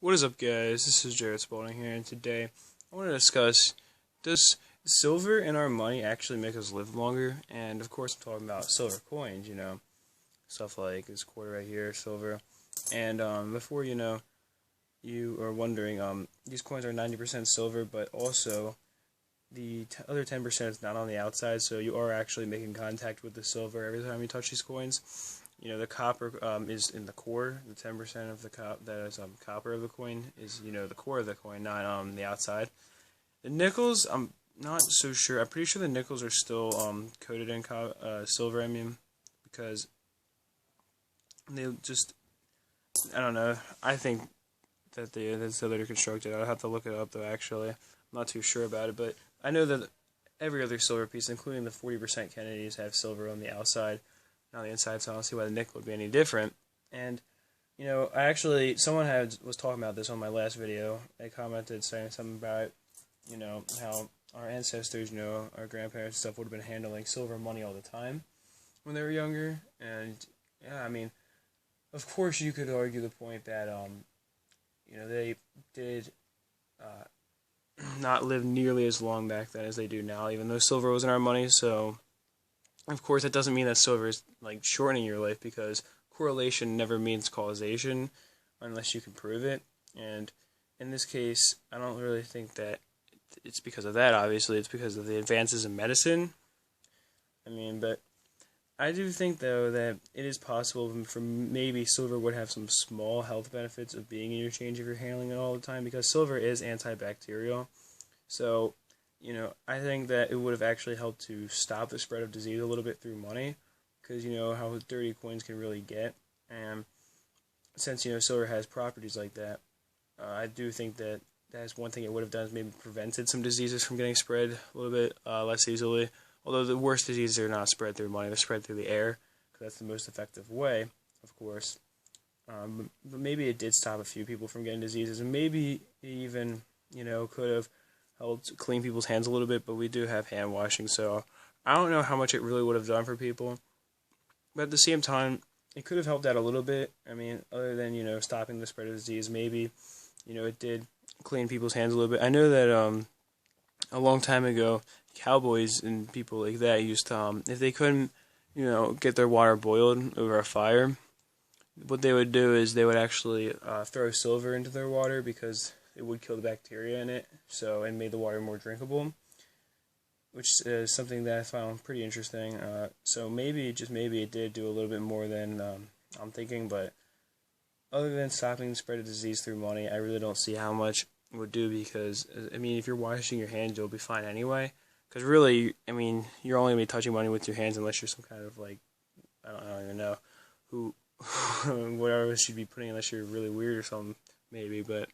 What is up, guys? This is Jared Spalding here, and today I want to discuss, does silver in our money actually make us live longer? And of course I'm talking about silver coins, stuff like this quarter right here, silver. And before you are wondering, these coins are 90% silver, but also the other 10% is not on the outside, so you are actually making contact with the silver every time you touch these coins. The copper is in the core. The 10% of the that is copper of the coin is the core of the coin, not the outside. The nickels, I'm not so sure. I'm pretty sure the nickels are still coated in silver. I mean, because they just, I don't know. I think that that's how they're constructed. I'll have to look it up though. Actually, I'm not too sure about it, but I know that every other silver piece, including the 40% Kennedys, have silver on the outside. Not the inside, so I don't see why the nickel would be any different. And someone was talking about this on my last video. They commented saying something about how our ancestors, our grandparents and stuff would have been handling silver money all the time when they were younger. And yeah, I mean, of course you could argue the point that they did not live nearly as long back then as they do now, even though silver was in our money. So of course, that doesn't mean that silver is like shortening your life, because correlation never means causation unless you can prove it. And in this case, I don't really think that it's because of that. Obviously, it's because of the advances in medicine. I mean, but I do think though that it is possible for maybe silver would have some small health benefits of being in your change if you're handling it all the time, because silver is antibacterial. So I think that it would have actually helped to stop the spread of disease a little bit through money, because you know how dirty coins can really get. And since silver has properties like that, I do think that that's one thing it would have done, is maybe prevented some diseases from getting spread a little bit less easily. Although the worst diseases are not spread through money, they're spread through the air, because that's the most effective way, of course. But maybe it did stop a few people from getting diseases, and maybe it even could have helped clean people's hands a little bit, but we do have hand washing, so I don't know how much it really would have done for people. But at the same time, it could have helped out a little bit. I mean, other than, stopping the spread of disease, maybe, it did clean people's hands a little bit. I know that a long time ago, cowboys and people like that used to, if they couldn't, get their water boiled over a fire, what they would do is they would actually throw silver into their water, because it would kill the bacteria in it, and made the water more drinkable, which is something that I found pretty interesting. So maybe, just maybe, it did do a little bit more than I'm thinking, but other than stopping the spread of disease through money, I really don't see how much it would do, because, I mean, if you're washing your hands, you'll be fine anyway, because really, I mean, you're only going to be touching money with your hands unless you're some kind of, like, I don't even know who, whatever should be putting, unless you're really weird or something, maybe, but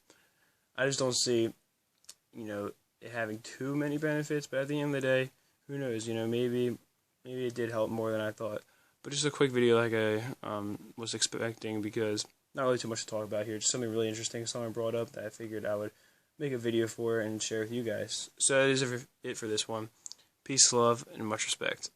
I just don't see, it having too many benefits. But at the end of the day, who knows? Maybe it did help more than I thought. But just a quick video, like I was expecting, because not really too much to talk about here. Just something really interesting someone brought up that I figured I would make a video for and share with you guys. So that is it for this one. Peace, love, and much respect.